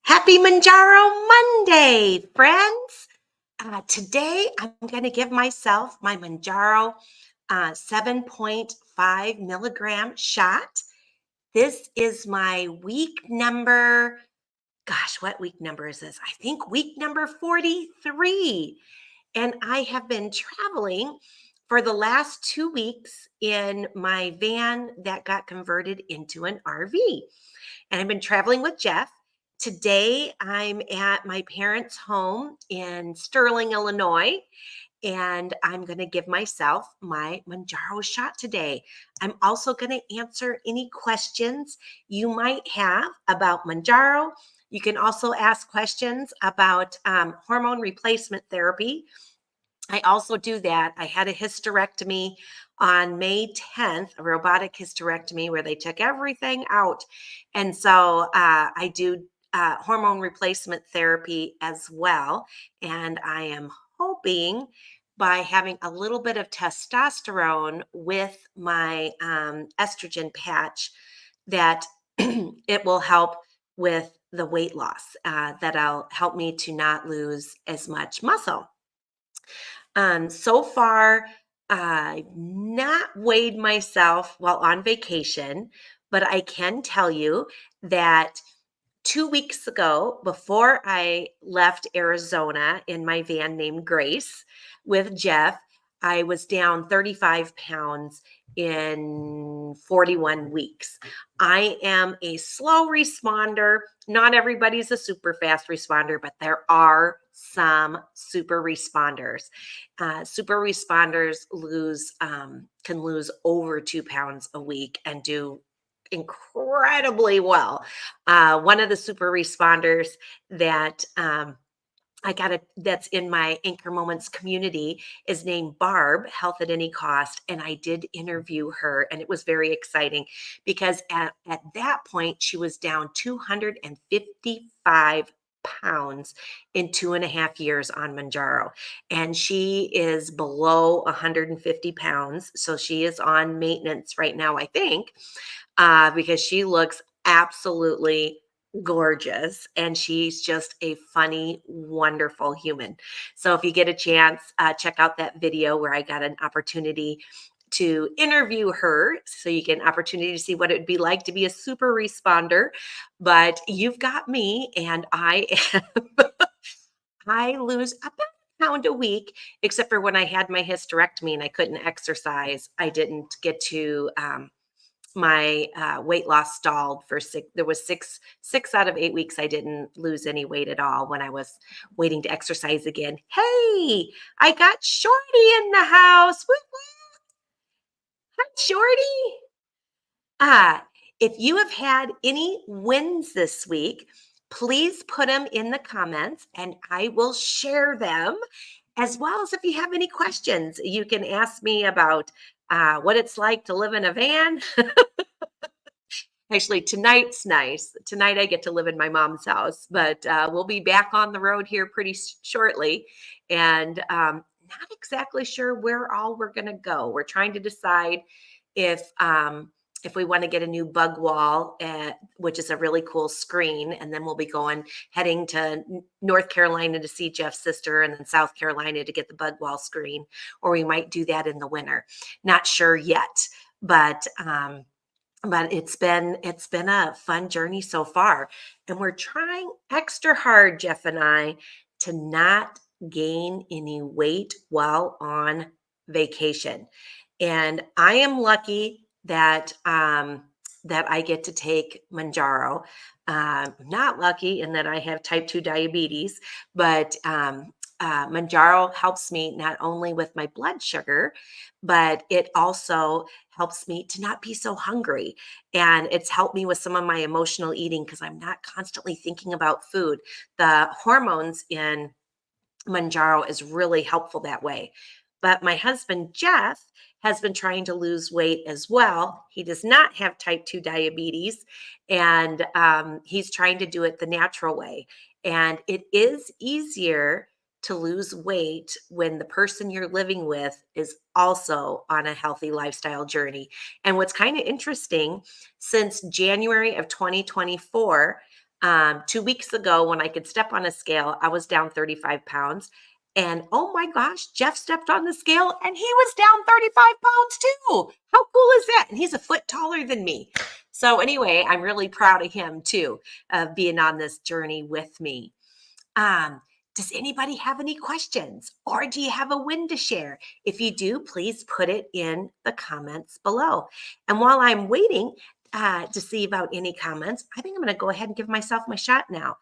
Happy Mounjaro Monday, friends. Today, I'm going to give myself my Mounjaro 7.5 milligram shot. This is my week number. Gosh, what week number is this? I think week number 43. And I have been traveling for the last 2 weeks in my van that got converted into an RV. And I've been traveling with Jeff. Today, I'm at my parents' home in Sterling, Illinois, and I'm going to give myself my Mounjaro shot today. I'm also going to answer any questions you might have about Mounjaro. You can also ask questions about hormone replacement therapy. I also do that. I had a hysterectomy on May 10th, a robotic hysterectomy where they took everything out. And so I do hormone replacement therapy as well. And I am hoping by having a little bit of testosterone with my estrogen patch that it will help with the weight loss, that'll help me to not lose as much muscle. So far, I've not weighed myself while on vacation, but I can tell you that 2 weeks ago, before I left Arizona in my van named Grace with Jeff, I was down 35 pounds in 41 weeks. I am a slow responder. Not everybody's a super fast responder, but there are some super responders. Super responders can lose over 2 pounds a week and do incredibly well. One of the super responders that that's in my Anchor Moments community is named Barb, Health at Any Cost. And I did interview her, and it was very exciting because at that point, she was down 255 pounds in 2.5 years on Mounjaro. And she is below 150 pounds. So she is on maintenance right now, I think, because she looks absolutely gorgeous and she's just a funny, wonderful human. So if you get a chance, check out that video where I got an opportunity to interview her so you get an opportunity to see what it would be like to be a super responder. But you've got me, and I I lose about a pound a week, except for when I had my hysterectomy and I couldn't exercise. I didn't get to my weight loss stalled for there was six out of 8 weeks I didn't lose any weight at all when I was waiting to exercise again. Hey, I got Shorty in the house. Woo, woo. Hi, Shorty. uh if you have had any wins this week, please put them in the comments and I will share them, as well as if you have any questions you can ask me about what it's like to live in a van. Actually, tonight's nice. Tonight I get to live in my mom's house, but we'll be back on the road here pretty shortly. And not exactly sure where all we're going to go. We're trying to decide if if we want to get a new bug wall, which is a really cool screen, and then we'll be heading to North Carolina to see Jeff's sister, and then South Carolina to get the bug wall screen, or we might do that in the winter. Not sure yet, but it's been a fun journey so far, and we're trying extra hard, Jeff and I, to not gain any weight while on vacation. And I am lucky that I get to take Mounjaro. Not lucky in that I have type 2 diabetes, but Mounjaro helps me not only with my blood sugar, but it also helps me to not be so hungry. And it's helped me with some of my emotional eating because I'm not constantly thinking about food. The hormones in Mounjaro is really helpful that way. But my husband, Jeff, has been trying to lose weight as well. He does not have type 2 diabetes, and he's trying to do it the natural way. And it is easier to lose weight when the person you're living with is also on a healthy lifestyle journey. And what's kind of interesting, since January of 2024, 2 weeks ago, when I could step on a scale, I was down 35 pounds. And oh my gosh, Jeff stepped on the scale and he was down 35 pounds too. How cool is that? And he's a foot taller than me. So, anyway, I'm really proud of him too, of being on this journey with me. Um, does anybody have any questions or do you have a win to share? If you do, please put it in the comments below. And while I'm waiting to see about any comments, I think I'm going to go ahead and give myself my shot now.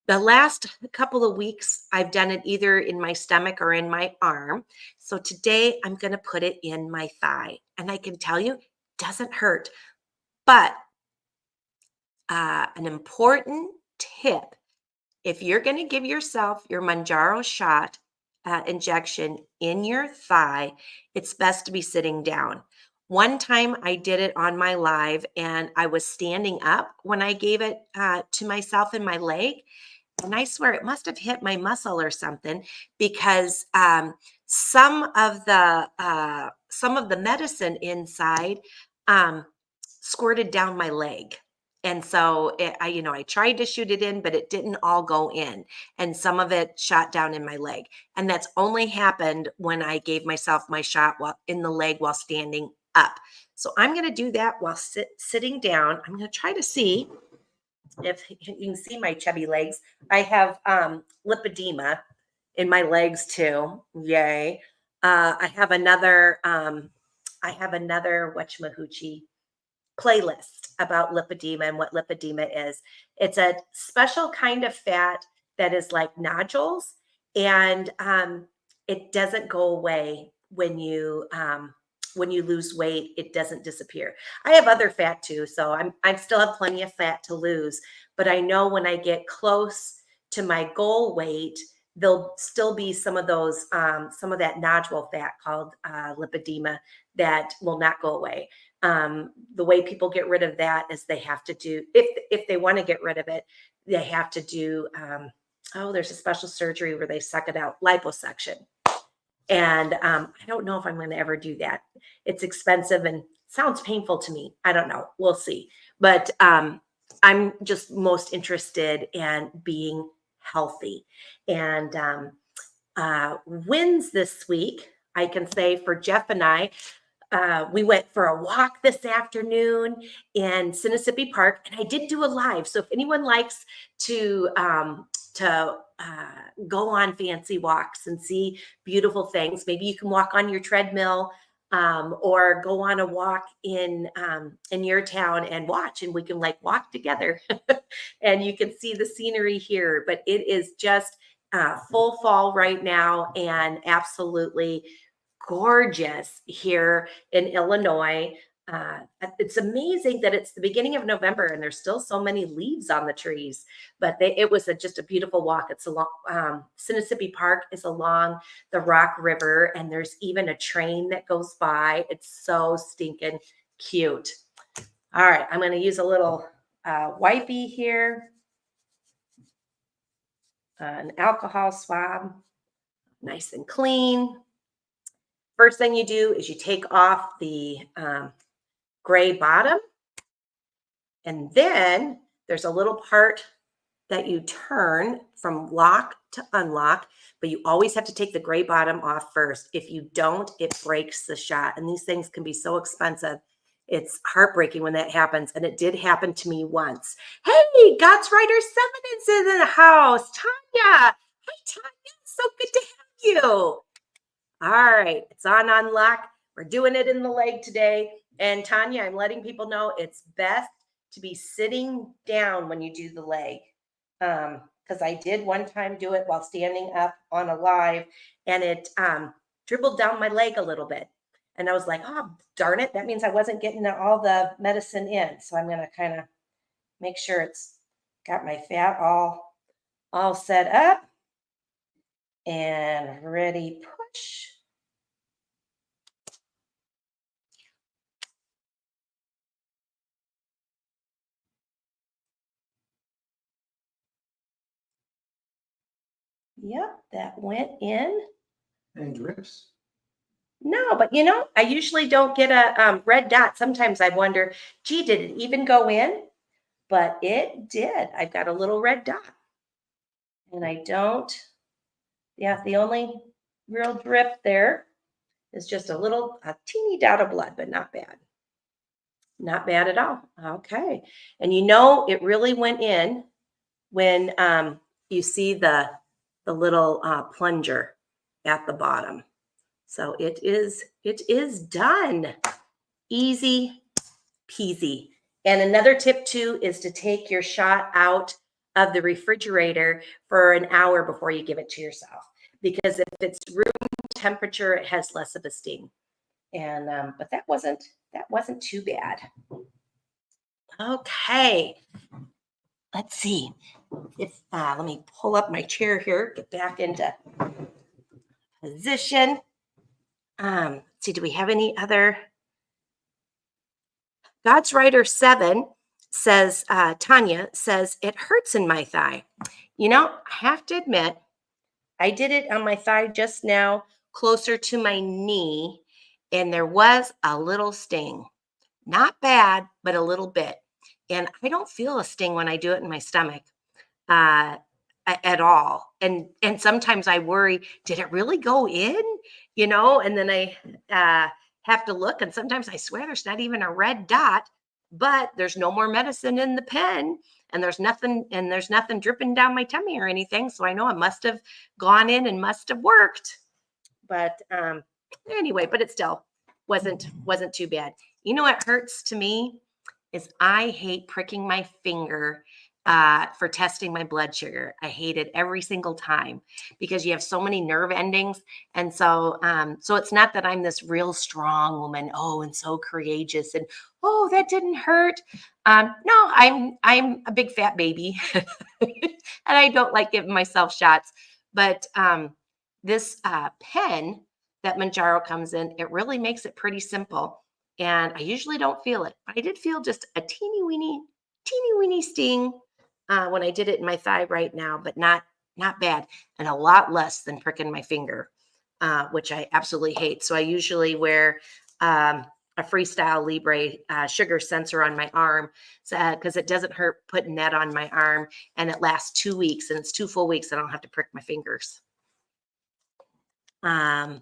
The last couple of weeks, I've done it either in my stomach or in my arm. So today I'm going to put it in my thigh. And I can tell you, it doesn't hurt. But an important tip, if you're going to give yourself your Mounjaro shot injection in your thigh, it's best to be sitting down. One time I did it on my live and I was standing up when I gave it to myself in my leg. And I swear it must have hit my muscle or something because some of the medicine inside squirted down my leg. And so I tried to shoot it in, but it didn't all go in. And some of it shot down in my leg. And that's only happened when I gave myself my shot while in the leg while standing up. So I'm going to do that while sitting down. I'm going to try to see if you can see my chubby legs. I have lipedema in my legs too. Yay. I have another whatchamahoochie playlist about lipedema and what lipedema is. It's a special kind of fat that is like nodules, and it doesn't go away when you lose weight. It doesn't disappear. I have other fat too, so I still have plenty of fat to lose. But I know when I get close to my goal weight, there'll still be some of that nodule fat called lipedema that will not go away. The way people get rid of that is they have to do, if they want to get rid of it, they have to do, there's a special surgery where they suck it out, liposuction. And I don't know if I'm going to ever do that. It's expensive and sounds painful to me. I don't know. We'll see. But I'm just most interested in being healthy. And wins this week, I can say for Jeff and I, we went for a walk this afternoon in Mississippi Park, and I did do a live. So if anyone likes to go on fancy walks and see beautiful things, maybe you can walk on your treadmill or go on a walk in your town and watch, and we can like walk together, and you can see the scenery here. But it is just full fall right now, and absolutely gorgeous here in Illinois. It's amazing that it's the beginning of November and there's still so many leaves on the trees, but it was just a beautiful walk. It's along Mississippi Park is along the Rock River, and there's even a train that goes by. It's so stinking cute. All right, I'm going to use a little wipey here, an alcohol swab, nice and clean. First thing you do is you take off the gray bottom, and then there's a little part that you turn from lock to unlock, but you always have to take the gray bottom off first. If you don't, it breaks the shot, and these things can be so expensive. It's heartbreaking when that happens, and it did happen to me once. Hey, God's Writer 7 is in the house. Tanya. Hey, Tanya, so good to have you. All right, it's on unlock. We're doing it in the leg today. And Tanya, I'm letting people know it's best to be sitting down when you do the leg. Because I did one time do it while standing up on a live, and it dribbled down my leg a little bit. And I was like, oh, darn it. That means I wasn't getting all the medicine in. So I'm going to kind of make sure it's got my fat all set up and ready, push. Yep, that went in. And drips. No, but I usually don't get a red dot. Sometimes I wonder, gee, did it even go in? but it did. I've got a little red dot, and I don't, yeah, the only real drip there is just a teeny dot of blood, but not bad. Not bad at all. Okay. And it really went in when you see the little plunger at the bottom. So it is done. Easy peasy. And another tip too is to take your shot out of the refrigerator for an hour before you give it to yourself. Because if it's room temperature, it has less of a sting. And but that wasn't too bad. Okay, let's see if let me pull up my chair here, get back into position. Let's see, do we have any other? God's Writer 7 says, Tanya says, it hurts in my thigh. I have to admit, I did it on my thigh just now, closer to my knee, and there was a little sting. Not bad, but a little bit. And I don't feel a sting when I do it in my stomach uh, at all. And sometimes I worry, did it really go in? And then I have to look, and sometimes I swear there's not even a red dot, but there's no more medicine in the pen, and there's nothing dripping down my tummy or anything. So I know it must have gone in and must have worked. But anyway, but it still wasn't too bad. What hurts to me is I hate pricking my finger for testing my blood sugar. I hate it every single time because you have so many nerve endings, and so it's not that I'm this real strong woman, and so courageous, and that didn't hurt. No, I'm a big fat baby, and I don't like giving myself shots. But this pen that Mounjaro comes in, it really makes it pretty simple. And I usually don't feel it, but I did feel just a teeny weeny sting when I did it in my thigh right now, but not bad, and a lot less than pricking my finger, which I absolutely hate. So I usually wear a Freestyle Libre sugar sensor on my arm because it doesn't hurt putting that on my arm, and it lasts 2 weeks, and it's 2 full weeks. I don't have to prick my fingers. Um,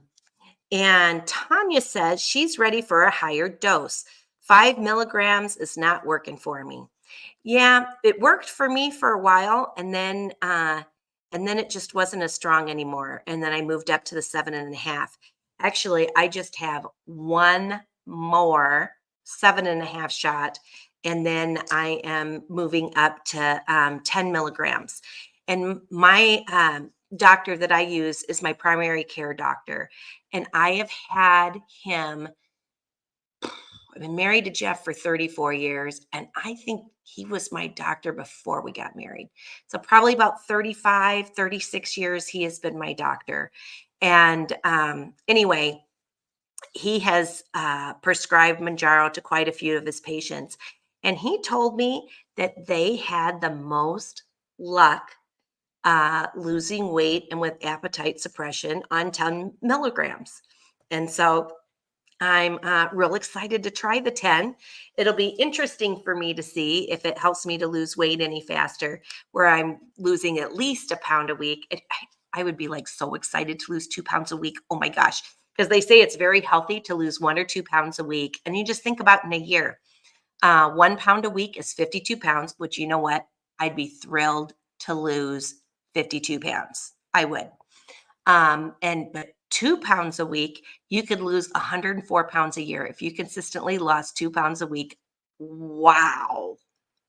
and Tanya says she's ready for a higher dose. 5 milligrams is not working for me. Yeah, it worked for me for a while, and then it just wasn't as strong anymore. And then I moved up to the 7.5. Actually, I just have one more 7.5 shot, and then I am moving up to 10 milligrams. And my doctor that I use is my primary care doctor, and I have had him. I've been married to Jeff for 34 years, and I think he was my doctor before we got married. So probably about 35, 36 years he has been my doctor. And anyway, he has prescribed Mounjaro to quite a few of his patients. And he told me that they had the most luck losing weight and with appetite suppression on 10 milligrams. And so I'm real excited to try the 10. It'll be interesting for me to see if it helps me to lose weight any faster, where I'm losing at least a pound a week. I would be like so excited to lose 2 pounds a week. Oh my gosh. Because they say it's very healthy to lose 1 or 2 pounds a week. And you just think about in a year, 1 pound a week is 52 pounds, which you know what? I'd be thrilled to lose 52 pounds. I would. But 2 pounds a week, you could lose 104 pounds a year. If you consistently lost 2 pounds a week, wow.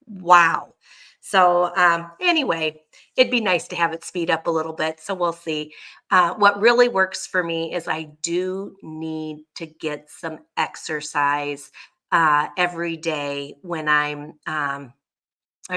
Wow. So anyway, it'd be nice to have it speed up a little bit. So we'll see. What really works for me is I do need to get some exercise every day when I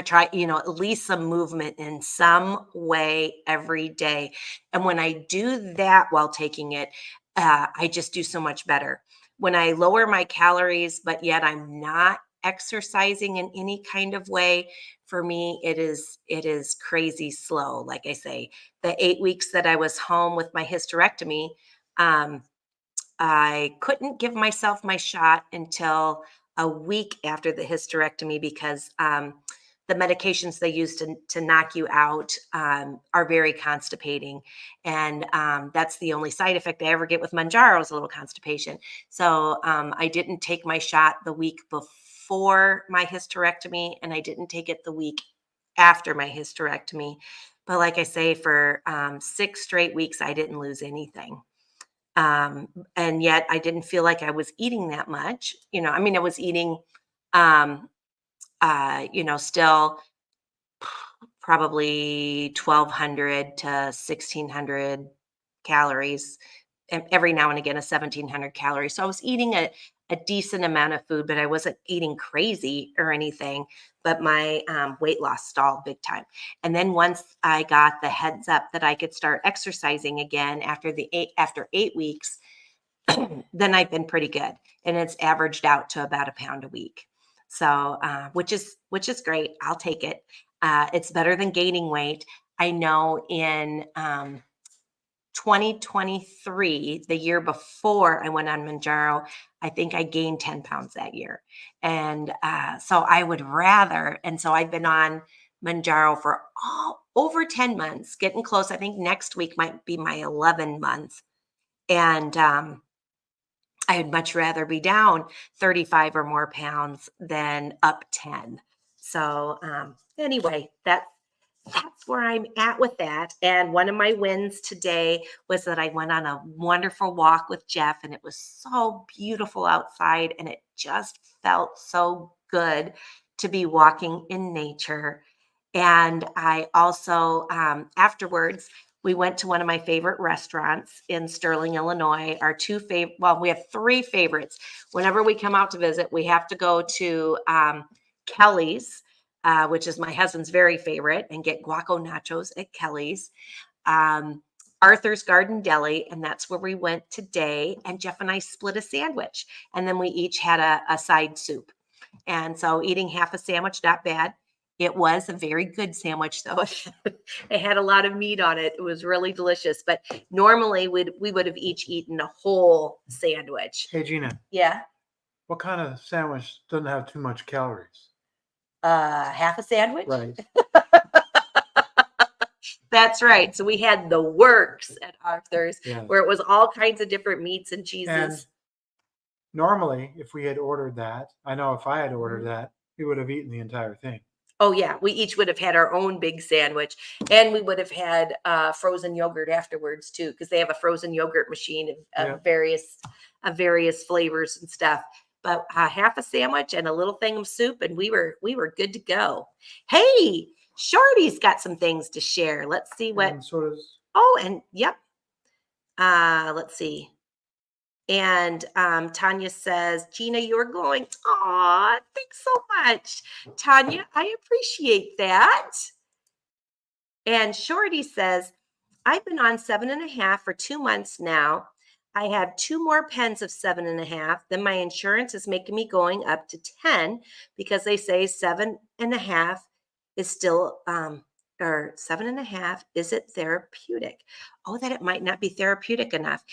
try, at least some movement in some way every day. And when I do that while taking it, I just do so much better. When I lower my calories, but yet I'm not exercising in any kind of way, for me, it is crazy slow. Like I say, the 8 weeks that I was home with my hysterectomy, um, I couldn't give myself my shot until a week after the hysterectomy because the medications they use to knock you out are very constipating. And that's the only side effect I ever get with Mounjaro is a little constipation. So I didn't take my shot the week before my hysterectomy, and I didn't take it the week after my hysterectomy. But like I say, for 6 straight weeks, I didn't lose anything. And yet I didn't feel like I was eating that much. I mean, I was eating, um, still probably 1,200 to 1,600 calories, and every now and again, a 1,700 calories. So I was eating a decent amount of food, but I wasn't eating crazy or anything. But my weight loss stalled big time. And then once I got the heads up that I could start exercising again after 8 weeks, then I've been pretty good, and it's averaged out to about a pound a week. So, which is great. I'll take it. It's better than gaining weight. I know in 2023, the year before I went on Mounjaro, I think I gained 10 pounds that year. And so I would rather, and so I've been on Mounjaro for over 10 months, getting close. I think next week might be my 11 month. And I'd much rather be down 35 or more pounds than up 10. So anyway, that's where I'm at with that. And one of my wins today was that I went on a wonderful walk with Jeff, and it was so beautiful outside, and it just felt so good to be walking in nature. And I also, afterwards, we went to one of my favorite restaurants in Sterling, Illinois. Our two favorite, well, we have three favorites. Whenever we come out to visit, we have to go to Kelly's, which is my husband's very favorite, and get guaco nachos at Kelly's. Arthur's Garden Deli, and that's where we went today. And Jeff and I split a sandwich, and then we each had a side soup. And so eating half a sandwich, not bad. It was a very good sandwich, though. It had a lot of meat on it. It was really delicious. But normally we would have each eaten a whole sandwich. Hey, Gina, Yeah. what kind of sandwich doesn't have too much calories? Half a sandwich? Right. That's right. So we had the works at Arthur's, Yeah. where it was all kinds of different meats and cheeses. And normally, if we had ordered that, I know if I had ordered that, we would have eaten the entire thing. Oh yeah, we each would have had our own big sandwich, and we would have had frozen yogurt afterwards too, because they have a frozen yogurt machine of various flavors and stuff. But half a sandwich and a little thing of soup, and we were good to go. Hey, Shorty's got some things to share. Let's see what. And so does. Oh, and yep. Let's see. And Tanya says, Gina, you're glowing. Aw, thanks so much, Tanya. I appreciate that. And Shorty says, I've been on 7.5 for 2 months now. I have 2 more pens of 7.5. Then my insurance is making me going up to 10 because they say 7.5 is still, or 7.5, is it therapeutic? Oh, that it might not be therapeutic enough.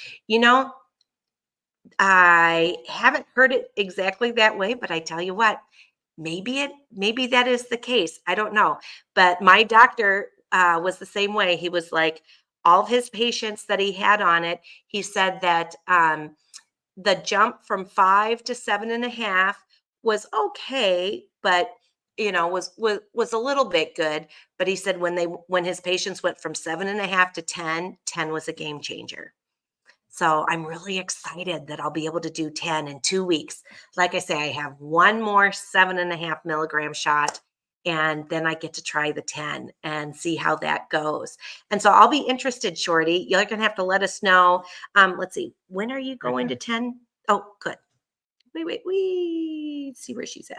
I haven't heard it exactly that way, but I tell you what, maybe that is the case. I don't know. But my doctor was the same way. He was like, all of his patients that he had on it, he said that the jump from 5 to 7.5 was okay, but was a little bit good. But he said when his patients went from 7.5 to 10, 10 was a game changer. So I'm really excited that I'll be able to do 10 in 2 weeks. Like I say, I have one more 7.5 milligram shot, and then I get to try the 10 and see how that goes. And so I'll be interested, Shorty. You're going to have to let us know. Let's see. When are you going to 10? Oh, good. Wait. Let's see where she's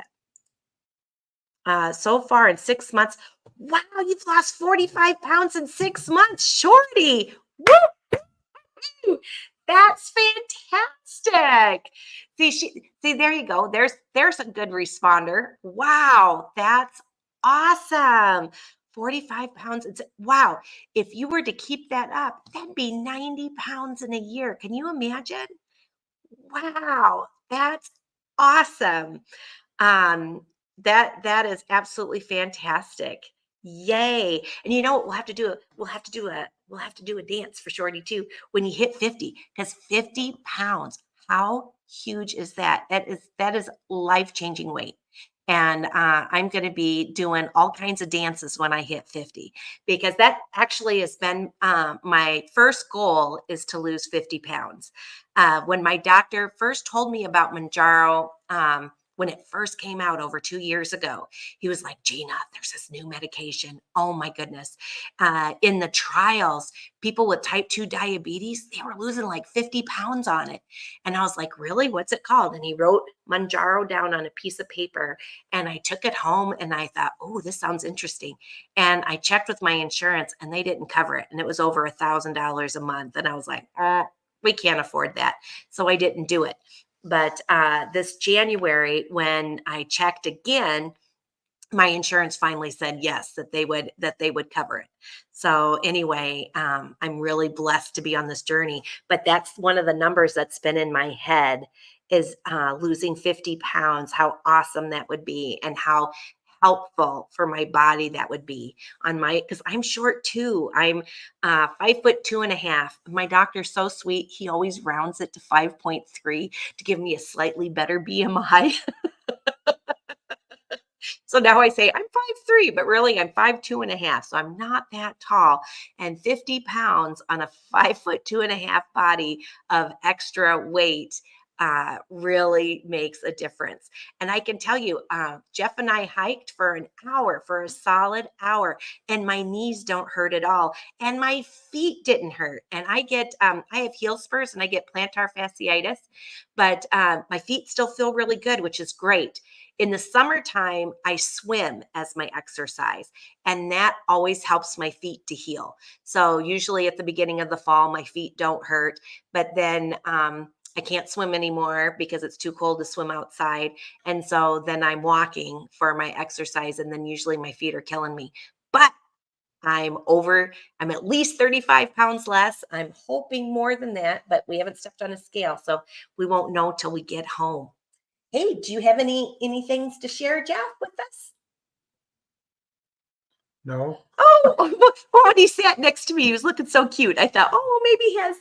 at. So far in 6 months. Wow, you've lost 45 pounds in 6 months, Shorty. Woo! That's fantastic. See, there you go. There's a good responder. Wow, that's awesome. 45 pounds. Wow. If you were to keep that up, that'd be 90 pounds in a year. Can you imagine? Wow, that's awesome. Um, That is absolutely fantastic. Yay. And you know what? We'll have to do a dance for Shorty too when you hit 50, because 50 pounds, how huge is that? That is life-changing weight. And I'm going to be doing all kinds of dances when I hit 50, because that actually has been my first goal, is to lose 50 pounds. When my doctor first told me about Mounjaro, when it first came out over 2 years ago, he was like, Gina, there's this new medication. Oh my goodness. In the trials, people with type 2 diabetes, they were losing like 50 pounds on it. And I was like, really? What's it called? And he wrote Mounjaro down on a piece of paper. And I took it home and I thought, oh, this sounds interesting. And I checked with my insurance and they didn't cover it. And it was over $1,000 a month. And I was like, we can't afford that. So I didn't do it. But this January, when I checked again, my insurance finally said yes, that they would cover it. So anyway, I'm really blessed to be on this journey. But that's one of the numbers that's been in my head, is losing 50 pounds. How awesome that would be, and how helpful for my body that would be on my, because I'm short too. I'm 5'2.5". My doctor's so sweet. He always rounds it to 5.3 to give me a slightly better BMI. So now I say I'm 5'3", but really I'm 5'2.5". So I'm not that tall. And 50 pounds on a 5'2.5" body of extra weight really makes a difference. And I can tell you, Jeff and I hiked for an hour, for a solid hour, and my knees don't hurt at all. And my feet didn't hurt. And I have heel spurs and I get plantar fasciitis, but my feet still feel really good, which is great. In the summertime, I swim as my exercise, and that always helps my feet to heal. So usually at the beginning of the fall, my feet don't hurt, but then I can't swim anymore because it's too cold to swim outside. And so then I'm walking for my exercise, and then usually my feet are killing me. But I'm at least 35 pounds less. I'm hoping more than that, but we haven't stepped on a scale. So we won't know till we get home. Hey, do you have any things to share, Jeff, with us? No. Oh, when he sat next to me, he was looking so cute. I thought, oh, well, maybe he has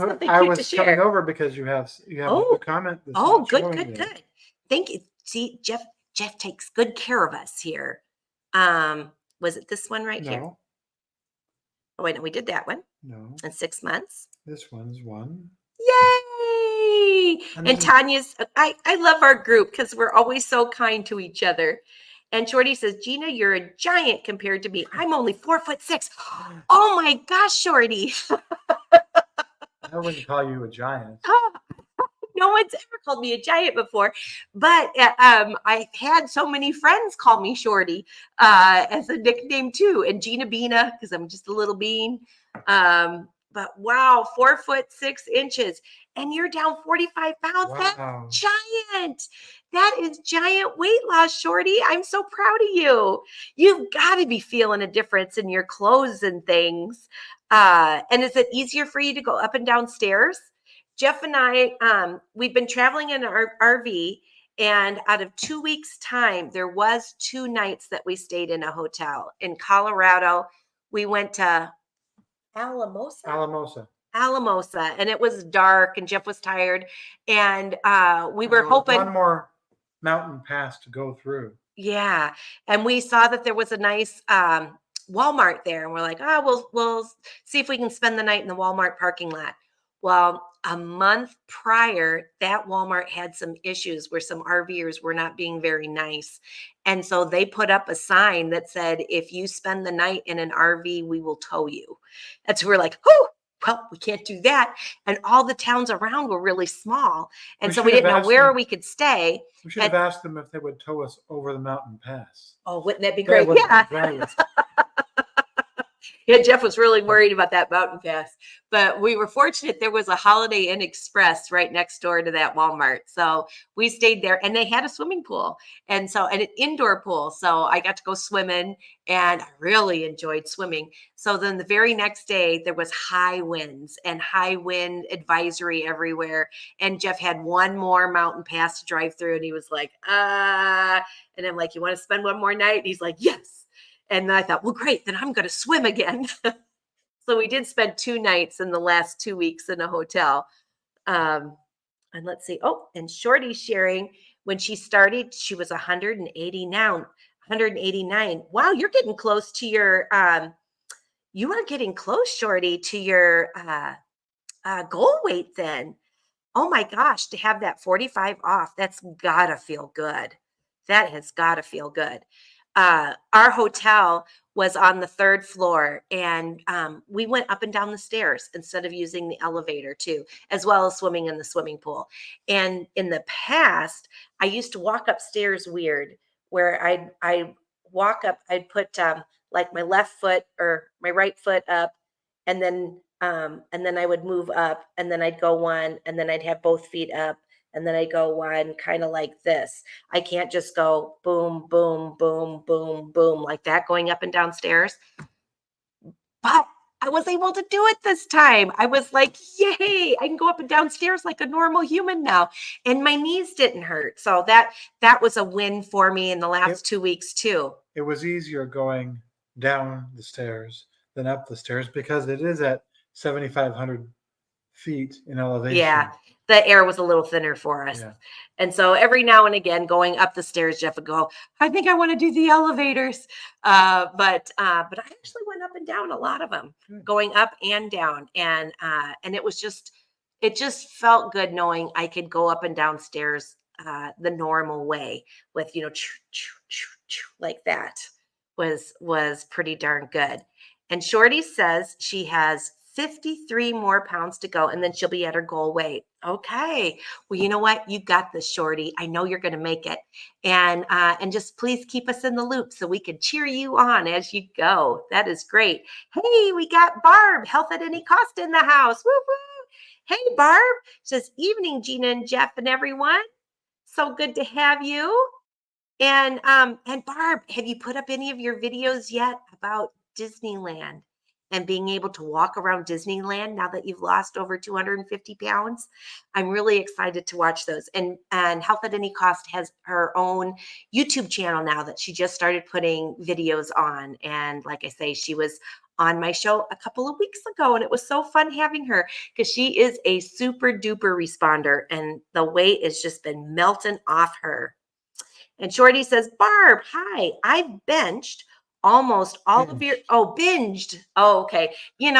something I cute to was coming share. over because you have a Oh, new comment that's oh, not good, showing good, yet. good. Thank you. See, Jeff takes good care of us here. Was it this one right here? No, Oh, wait, no, we did that one no. in 6 months. This one's one. Yay! And And this is Tanya's, I love our group because we're always so kind to each other. And Shorty says, Gina, you're a giant compared to me. I'm only 4'6". Oh my gosh, Shorty. I wouldn't call you a giant. No one's ever called me a giant before, but I've had so many friends call me Shorty as a nickname too, and Gina Beana, because I'm just a little bean. But wow, 4'6" and you're down 45 pounds. Wow. That's giant. That is giant weight loss, Shorty. I'm so proud of you. You've got to be feeling a difference in your clothes and things. And is it easier for you to go up and down stairs? Jeff and I, we've been traveling in our RV, and out of 2 weeks' time, there was 2 nights that we stayed in a hotel in Colorado. We went to Alamosa, Alamosa. Alamosa, and it was dark, and Jeff was tired, and we were There was hoping. one more mountain pass to go through. Yeah, and we saw that there was a nice Walmart there, and we're like, oh, we'll see if we can spend the night in the Walmart parking lot. Well, a month prior, that Walmart had some issues where some RVers were not being very nice, and so they put up a sign that said, "If you spend the night in an RV, we will tow you." And so we're like, "Oh, well, we can't do that." And all the towns around were really small, and so we didn't know where we could stay. We should have asked them if they would tow us over the mountain pass. Oh, wouldn't that be great? That Yeah. great. Yeah, Jeff was really worried about that mountain pass, but we were fortunate there was a Holiday Inn Express right next door to that Walmart. So we stayed there, and they had a swimming pool, and an indoor pool. So I got to go swimming, and I really enjoyed swimming. So then the very next day there was high winds and high wind advisory everywhere. And Jeff had one more mountain pass to drive through, and he was like, And I'm like, you want to spend one more night? And he's like, yes. And I thought, well, great, then I'm going to swim again. So we did spend 2 nights in the last 2 weeks in a hotel. And let's see. Oh, and Shorty sharing, when she started, she was 180 now, 189. Wow, you're getting close to your you are getting close, Shorty, to your goal weight then. Oh my gosh, to have that 45 off, that's gotta feel good. That has gotta feel good. Our hotel was on the third floor, and we went up and down the stairs instead of using the elevator too, as well as swimming in the swimming pool. And in the past, I used to walk upstairs weird, where I walk up, I'd put like my left foot or my right foot up, and then I would move up, and then I'd go one, and then I'd have both feet up, and then I'd go one, kind of like this. I can't just go boom, boom, boom, boom, boom like that going up and down stairs. But I was able to do it this time. I was like, yay, I can go up and down stairs like a normal human now. And my knees didn't hurt. So that was a win for me in the last 2 weeks too. It was easier going down the stairs than up the stairs because it is at 7,500 feet in elevation. Yeah, the air was a little thinner for us. Yeah. And so every now and again, going up the stairs, Jeff would go, I think I want to do the elevators. But I actually went up and down a lot of them, going up and down. And it just felt good knowing I could go up and down stairs the normal way with, like that was pretty darn good. And Shorty says she has 53 more pounds to go, and then she'll be at her goal weight. Okay. Well, you know what? You got this, Shorty. I know you're going to make it. And just please keep us in the loop so we can cheer you on as you go. That is great. Hey, we got Barb, health at any cost in the house. Woo woo. Hey, Barb. Says evening, Gina and Jeff and everyone. So good to have you. And Barb, have you put up any of your videos yet about Disneyland and being able to walk around Disneyland now that you've lost over 250 pounds? I'm really excited to watch those. And Health at Any Cost has her own YouTube channel now that she just started putting videos on. And like I say, she was on my show a couple of weeks ago, and it was so fun having her because she is a super duper responder, and the weight has just been melting off her. And Shorty says, Barb, hi, I've benched almost all of your, binged. Oh, okay. I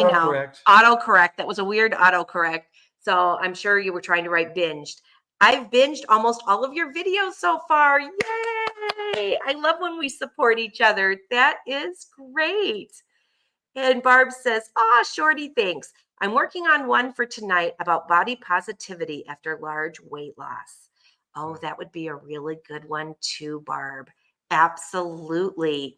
know. Autocorrect. That was a weird autocorrect. So I'm sure you were trying to write binged. I've binged almost all of your videos so far. Yay. I love when we support each other. That is great. And Barb says, Shorty, thanks. I'm working on one for tonight about body positivity after large weight loss. Oh, that would be a really good one too, Barb. Absolutely.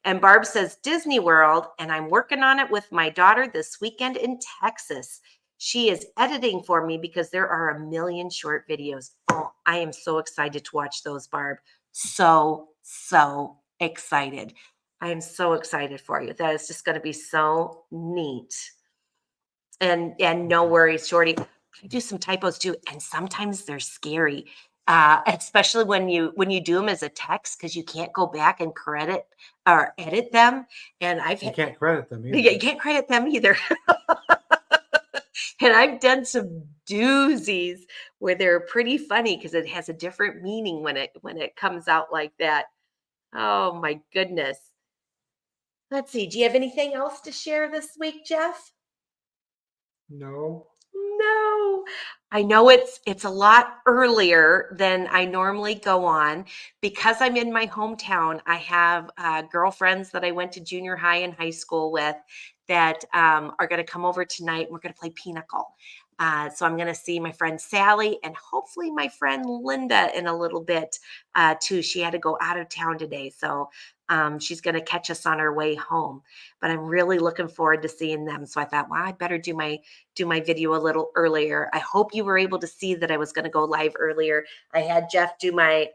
And Barb says Disney World, and I'm working on it with my daughter this weekend in Texas. She is editing for me because there are a million short videos. Oh, I am so excited to watch those, Barb. So excited. I am so excited for you. That is just going to be so neat. And no worries, Shorty. I do some typos too, and sometimes they're scary. Especially when you do them as a text, because you can't go back and credit or edit them. And you can't credit them either. Yeah, you can't credit them either. And I've done some doozies where they're pretty funny because it has a different meaning when it comes out like that. Oh my goodness. Let's see. Do you have anything else to share this week, Jeff? No. I know it's a lot earlier than I normally go on because I'm in my hometown. I have girlfriends that I went to junior high and high school with that are going to come over tonight. And we're going to play pinochle. So I'm going to see my friend Sally and hopefully my friend Linda in a little bit too. She had to go out of town today, so she's going to catch us on our way home. But I'm really looking forward to seeing them. So I thought, well, I better do my video a little earlier. I hope you were able to see that I was going to go live earlier. I had Jeff do my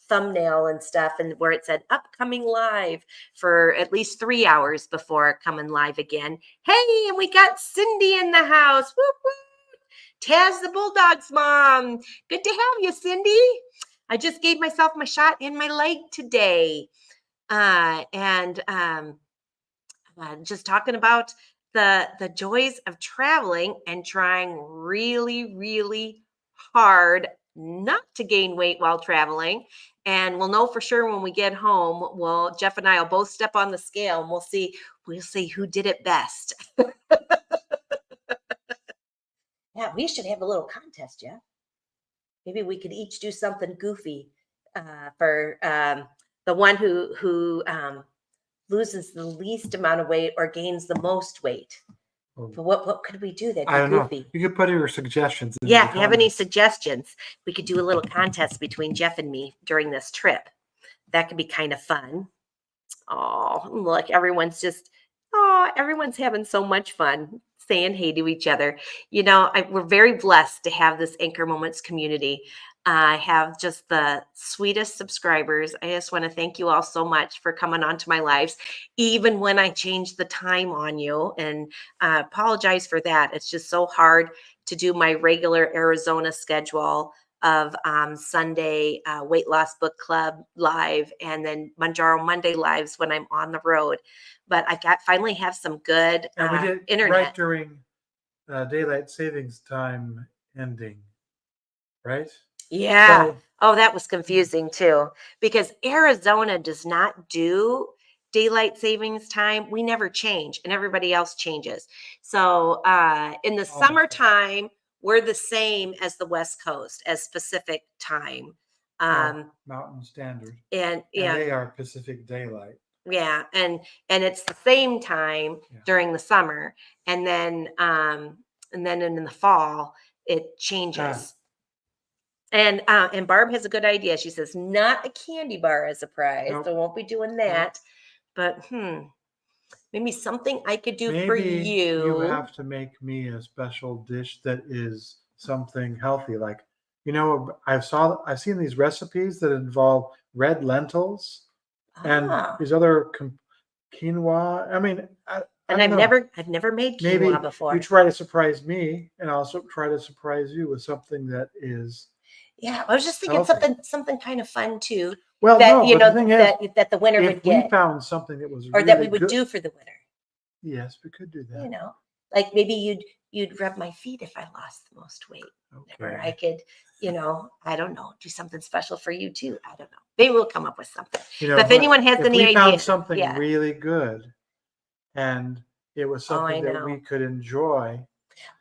thumbnail and stuff, and where it said upcoming live for at least 3 hours before coming live again. Hey, and we got Cindy in the house. Whoop, whoop. Taz the Bulldog's mom. Good to have you, Cindy. I just gave myself my shot in my leg today. And just talking about the joys of traveling and trying really, really hard not to gain weight while traveling. And we'll know for sure when we get home. Well, Jeff and I will both step on the scale and we'll see who did it best. Yeah, we should have a little contest, Jeff. Maybe we could each do something goofy for the one who loses the least amount of weight or gains the most weight. But what could we do that'd I be don't know. goofy? You could put your suggestions in Yeah, the if you have any comments. suggestions, we could do a little contest between Jeff and me during this trip. That could be kind of fun. Oh, look, everyone's having so much fun saying hey to each other. We're very blessed to have this Anchor Moments community. I have just the sweetest subscribers. I just want to thank you all so much for coming onto my lives, even when I changed the time on you. And apologize for that. It's just so hard to do my regular Arizona schedule of Sunday Weight Loss Book Club live and then Mounjaro Monday lives when I'm on the road. But I finally have some good And we did internet. right during daylight savings time ending, right? Yeah. So, Oh, that was confusing too, because Arizona does not do daylight savings time. We never change, and everybody else changes. So in the almost right. summertime, we're the same as the West Coast as Pacific time. Mountain Standard, And and they are Pacific Daylight. yeah, and it's the same time during the summer, and then in the fall it changes. And Barb has a good idea. She says not a candy bar as a prize, Nope. so won't be doing that. But maybe something I could do for Maybe you. you have to make me a special dish that is something healthy. Like, I've seen these recipes that involve red lentils and these other quinoa. I mean, I And don't know. I've never made quinoa Maybe before. you try to surprise me, and also try to surprise you with something that is. Yeah, I was just thinking healthy. something kind of fun too. Well, That no, but the thing is, that the winner would if we get, found something that was or really that we would good, do for the winner. yes, we could do that. Like maybe you'd rub my feet if I lost the most weight. Okay. Or I could, I don't know, do something special for you too. I don't know. Maybe we'll come up with something. But if anyone has if any we found ideas, something really good, and it was something that we could enjoy,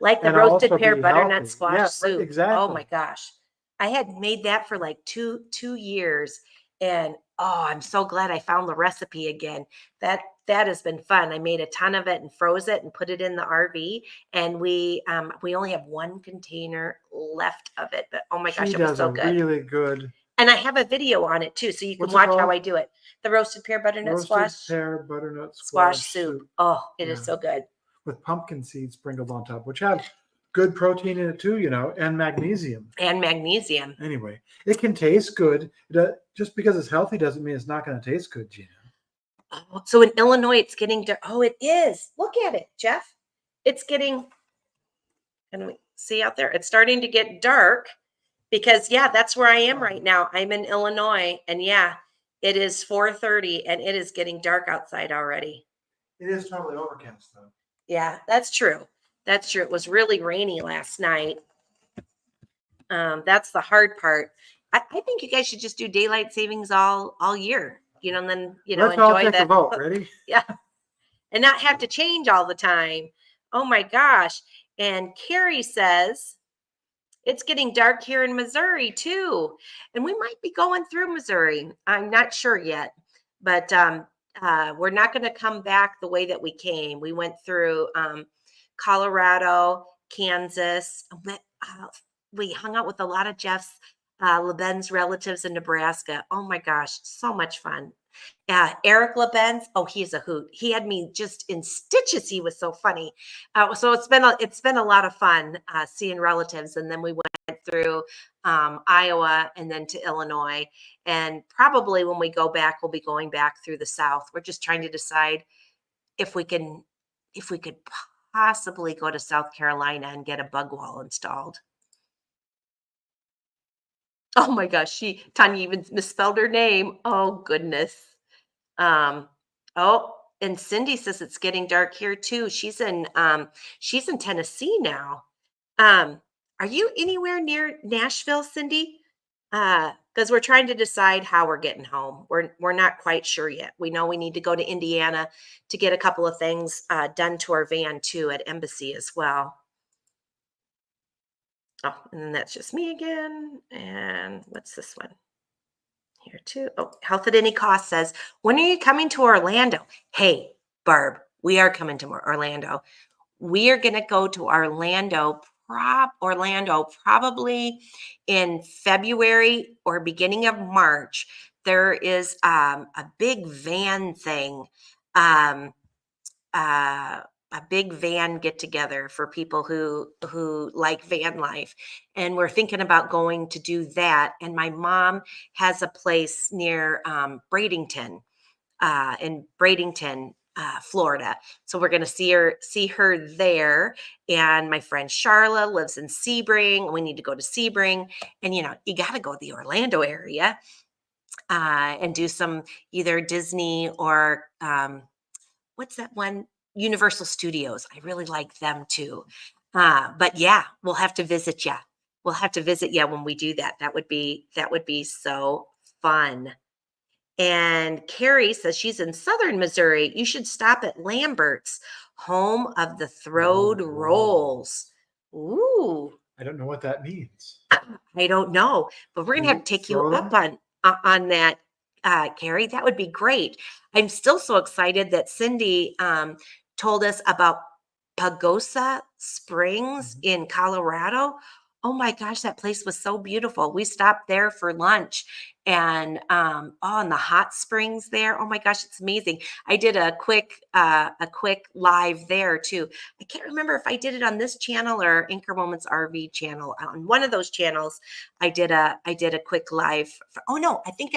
like the and roasted also pear be butternut healthy. squash Yeah, soup. exactly. Oh my gosh. I had made that for like two years. And I'm so glad I found the recipe again. That has been fun. I made a ton of it and froze it and put it in the RV. And we only have one container left of it. But oh my gosh, She it was does so a good. really good. And I have a video on it too, so you can What's it watch how called? I do it. The roasted pear butternut Roasted pear butternut squash squash soup. Oh, it is so good. with pumpkin seeds sprinkled on top, which have good protein in it too, and magnesium. Anyway, it can taste good. Just because it's healthy doesn't mean it's not going to taste good, Gina. Oh, so in Illinois, it's getting dark. Oh, it is. Look at it, Jeff. It's getting. Can we see out there? It's starting to get dark because that's where I am right now. I'm in Illinois, and it is 4:30, and it is getting dark outside already. It is totally overcast, though. Yeah, that's true. That's true. It was really rainy last night. That's the hard part. I think you guys should just do daylight savings all year, and then Let's enjoy all take that. a vote. Ready? Yeah, and not have to change all the time. Oh my gosh! And Carrie says it's getting dark here in Missouri too, and we might be going through Missouri. I'm not sure yet, but we're not going to come back the way that we came. We went through Colorado, Kansas. We hung out with a lot of Jeff's LeBen's relatives in Nebraska. Oh my gosh, so much fun. Eric LeBen's, he's a hoot. He had me just in stitches. He was so funny. So it's been a lot of fun seeing relatives, and then we went through Iowa and then to Illinois. And probably when we go back, we'll be going back through the South. We're just trying to decide if we could possibly go to South Carolina and get a bug wall installed. Oh my gosh, Tanya even misspelled her name. Oh goodness. Um, oh, and Cindy says it's getting dark here too. She's in Tennessee now. Um, are you anywhere near Nashville, Cindy? Because we're trying to decide how we're getting home. We're not quite sure yet. We know we need to go to Indiana to get a couple of things done to our van too at Embassy as well. Oh, and then that's just me again. And what's this one? Here too. Oh, Health at Any Cost says, when are you coming to Orlando? Hey, Barb, we are coming to Orlando. We are going to go to Orlando probably in February or beginning of March. There is a big van thing. Um, uh, a big van get together for people who like van life, and we're thinking about going to do that. And my mom has a place near Bradenton, in Bradenton, Florida. So we're going to see her there. And my friend Charla lives in Sebring. We need to go to Sebring, and you got to go to the Orlando area and do some either Disney or what's that one? Universal Studios. I really like them too. But yeah, we'll have to visit you. We'll have to visit you when we do that. That would be so fun. And Carrie says she's in Southern Missouri. You should stop at Lambert's, home of the throwed rolls. Ooh, I don't know what that means. I don't know, but we're gonna have to take you up on that, Carrie. That would be great. I'm still so excited that Cindy told us about Pagosa Springs in Colorado. Oh my gosh, that place was so beautiful. We stopped there for lunch, and and the hot springs there. Oh my gosh, it's amazing. I did a quick live there too. I can't remember if I did it on this channel or Anchor Moments RV channel. On one of those channels, I did a quick live. Oh no, I think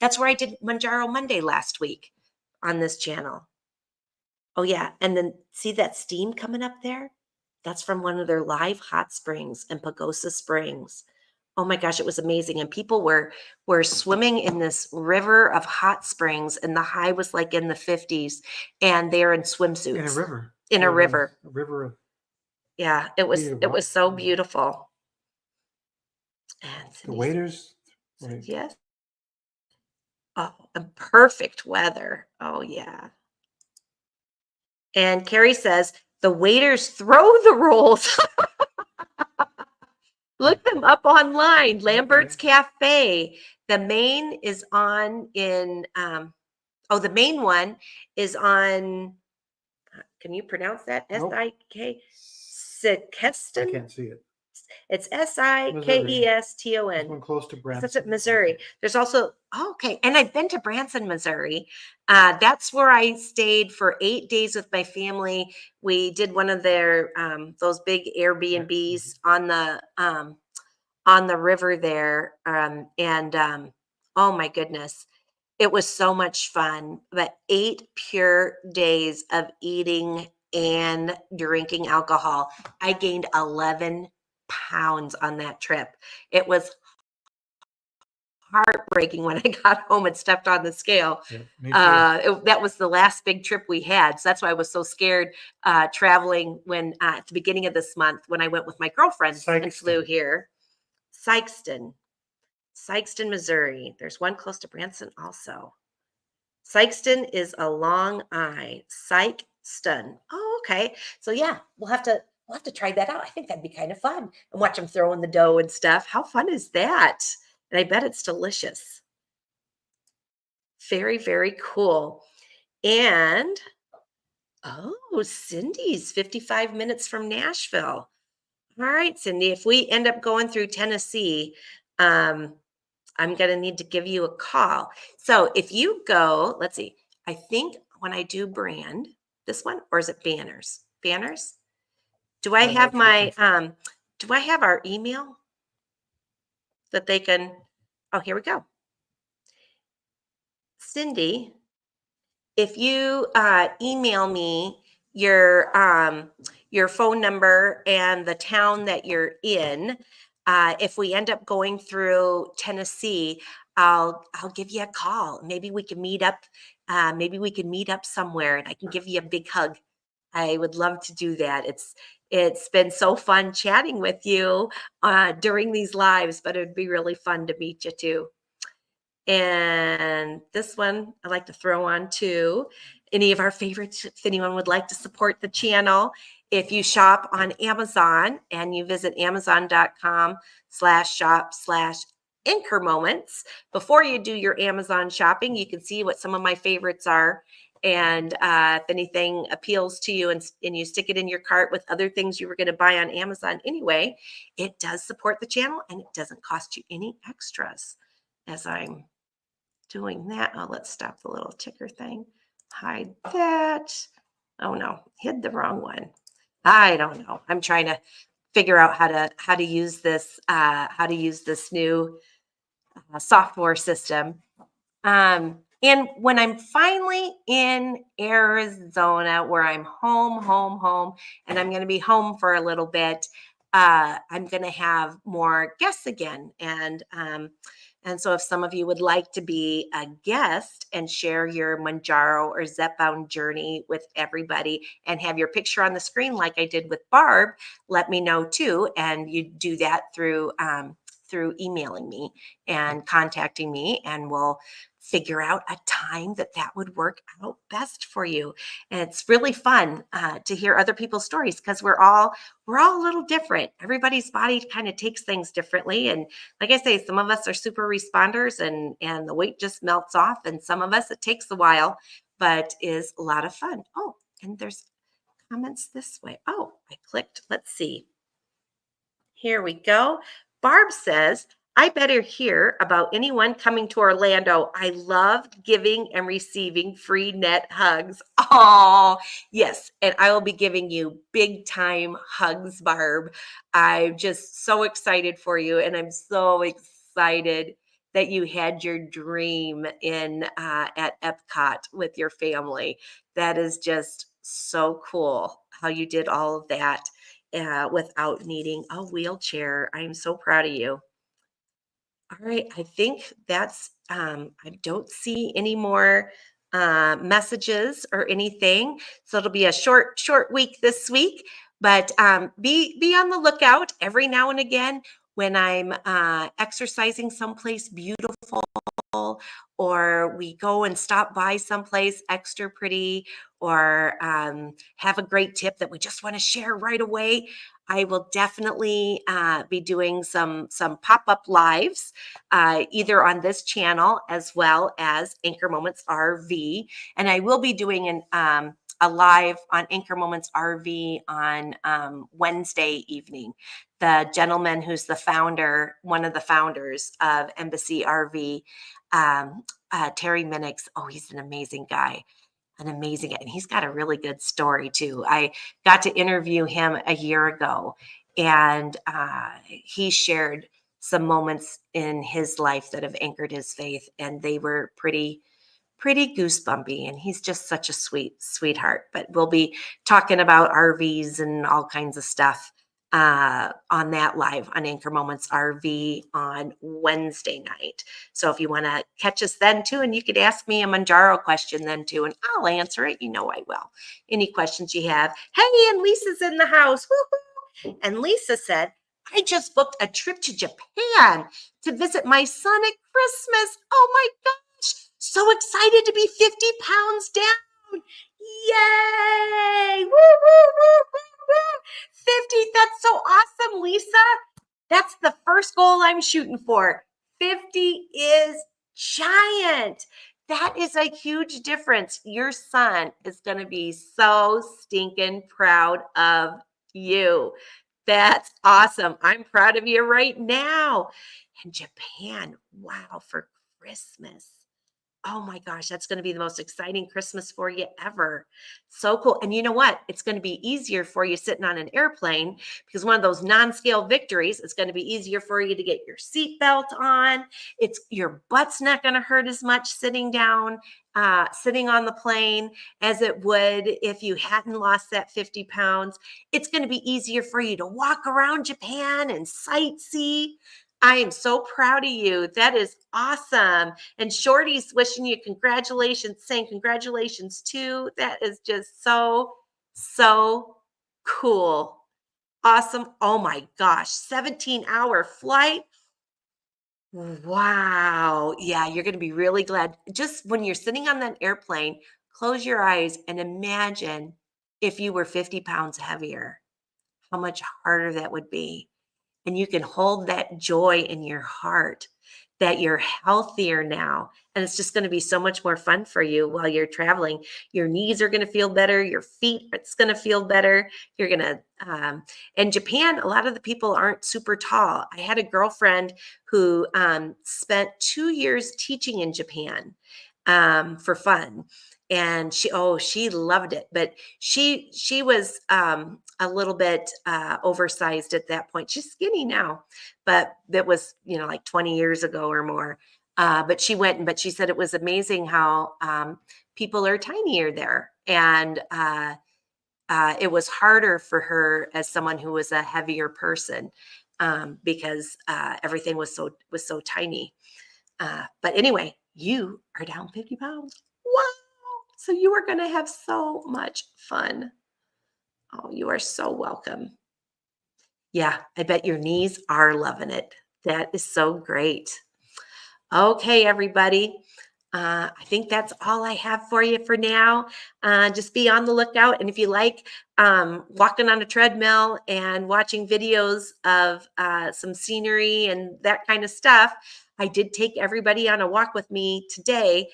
that's where I did Mounjaro Monday last week on this channel. Oh yeah, and then see that steam coming up there? That's from one of their live hot springs in Pagosa Springs. Oh my gosh, it was amazing. And people were swimming in this river of hot springs, and the high was like in the 50s, and they're in swimsuits. In a river. In a river. A river of Yeah, it was so beautiful. And the waiters. yes. Oh, and perfect weather. Oh yeah. And Carrie says the waiters throw the rolls. Look them up online. Lambert's Cafe. The main is on in the main one is on, can you pronounce that? Nope. S-I-K? I Sikeston? can't see it. It's Sikeston. There's one close to Branson. That's at Missouri. There's also, okay, and I've been to Branson, Missouri. That's where I stayed for 8 days with my family. We did one of their those big Airbnbs on the river there, and oh my goodness, it was so much fun. But 8 pure days of eating and drinking alcohol. I gained 11 pounds on that trip. It was heartbreaking when I got home and stepped on the scale. Yeah, me too. That was the last big trip we had. So that's why I was so scared traveling when at the beginning of this month when I went with my girlfriends and flew here. Sikeston, Missouri. There's one close to Branson also. Sikeston is a long I. Sikeston. Oh, okay. So yeah, we'll have to try that out. I think that'd be kind of fun and watch them throw in the dough and stuff. How fun is that? And I bet it's delicious. Very, very cool. And Cindy's 55 minutes from Nashville. All right, Cindy, if we end up going through Tennessee, I'm going to need to give you a call. So if you go, let's see, I think when I do brand, this one, or is it banners? Banners? Do I have do I have our email that they can, here we go. Cindy, if you email me your phone number and the town that you're in, if we end up going through Tennessee, I'll give you a call. Maybe we can meet up. Maybe we can meet up somewhere, and I can give you a big hug. I would love to do that. It's been so fun chatting with you during these lives, but it'd be really fun to meet you too. And this one I like to throw on too. Any of our favorites, if anyone would like to support the channel, if you shop on Amazon and you visit amazon.com/shop/anchor moments, before you do your Amazon shopping, you can see what some of my favorites are. And if anything appeals to you and you stick it in your cart with other things you were going to buy on Amazon anyway, it does support the channel and it doesn't cost you any extras. As I'm doing that, oh, let's stop the little ticker thing. Hide that. Oh no, hid the wrong one. I don't know. I'm trying to figure out how to use this new software system. And when I'm finally in Arizona, where I'm home, and I'm going to be home for a little bit, I'm going to have more guests again. And so if some of you would like to be a guest and share your Mounjaro or Zepbound journey with everybody and have your picture on the screen like I did with Barb, let me know too. And you do that through emailing me and contacting me, and we'll figure out a time that would work out best for you. And it's really fun to hear other people's stories, because we're all a little different. Everybody's body kind of takes things differently. And like I say, some of us are super responders and the weight just melts off. And some of us, it takes a while, but is a lot of fun. Oh, and there's comments this way. Oh, I clicked. Let's see. Here we go. Barb says, I better hear about anyone coming to Orlando. I love giving and receiving free net hugs. Oh, yes. And I will be giving you big time hugs, Barb. I'm just so excited for you. And I'm so excited that you had your dream at Epcot with your family. That is just so cool how you did all of that without needing a wheelchair. I'm so proud of you. All right, I think that's, I don't see any more messages or anything. So it'll be a short week this week, but be on the lookout every now and again when I'm exercising someplace beautiful, or we go and stop by someplace extra pretty, or have a great tip that we just want to share right away. I will definitely be doing some pop-up lives, either on this channel as well as Anchor Moments RV. And I will be doing a live on Anchor Moments RV on Wednesday evening. The gentleman who's one of the founders of Embassy RV, Terry Minix. Oh, he's an amazing guy. And he's got a really good story too. I got to interview him a year ago, and he shared some moments in his life that have anchored his faith, and they were pretty goosebumpy. And he's just such a sweetheart. But we'll be talking about RVs and all kinds of stuff on that live on Anchor Moments RV on Wednesday night. So if you want to catch us then too, and you could ask me a Mounjaro question then too, and I'll answer it. You know I will. Any questions you have. Hey, and Lisa's in the house. Woo-hoo. And Lisa said, I just booked a trip to Japan to visit my son at Christmas. Oh my gosh. So excited to be 50 pounds down. Yay. Woo, woo, woo, woo, woo. 50. That's so awesome, Lisa. That's the first goal I'm shooting for. 50 is giant. That is a huge difference. Your son is going to be so stinking proud of you. That's awesome. I'm proud of you right now. And Japan, wow, for Christmas. oh my gosh, that's going to be the most exciting Christmas for you ever. So cool. And you know what? It's going to be easier for you sitting on an airplane because one of those non-scale victories, it's going to be easier for you to get your seatbelt on. It's your butt's not going to hurt as much sitting down, sitting on the plane as it would if you hadn't lost that 50 pounds. It's going to be easier for you to walk around Japan and sightsee. I am so proud of you. That is awesome. And Shorty's wishing you congratulations, saying congratulations too. That is just so, so cool. Awesome. Oh my gosh, 17-hour flight. Wow. Yeah, you're going to be really glad. Just when you're sitting on that airplane, close your eyes and imagine if you were 50 pounds heavier, how much harder that would be. And you can hold that joy in your heart that you're healthier now. And it's just going to be so much more fun for you while you're traveling. Your knees are going to feel better. Your feet, it's going to feel better. You're going to, in Japan, a lot of the people aren't super tall. I had a girlfriend who spent 2 years teaching in Japan for fun. And she loved it, but she was a little bit oversized at that point. She's skinny now, but that was, like 20 years ago or more. But she went, but she said it was amazing how people are tinier there. And it was harder for her as someone who was a heavier person because everything was so tiny. But anyway, you are down 50 pounds. Wow. So you are going to have so much fun. Oh, you are so welcome. Yeah, I bet your knees are loving it. That is so great. Okay, everybody. I think that's all I have for you for now. Just be on the lookout. And if you like walking on a treadmill and watching videos of some scenery and that kind of stuff, I did take everybody on a walk with me today.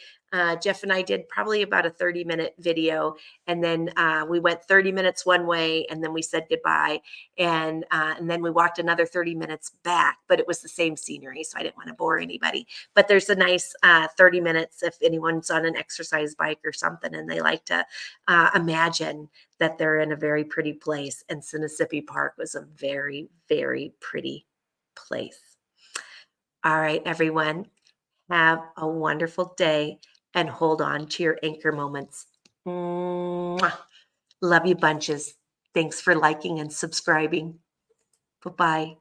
Jeff and I did probably about a 30-minute video. And then we went 30 minutes one way and then we said goodbye. And then we walked another 30 minutes back, but it was the same scenery. So I didn't want to bore anybody. But there's a nice 30 minutes if anyone's on an exercise bike or something and they like to imagine that they're in a very pretty place. And Sinisippi Park was a very, very pretty place. All right, everyone, have a wonderful day and hold on to your anchor moments. Mwah. Love you bunches. Thanks for liking and subscribing. Bye-bye.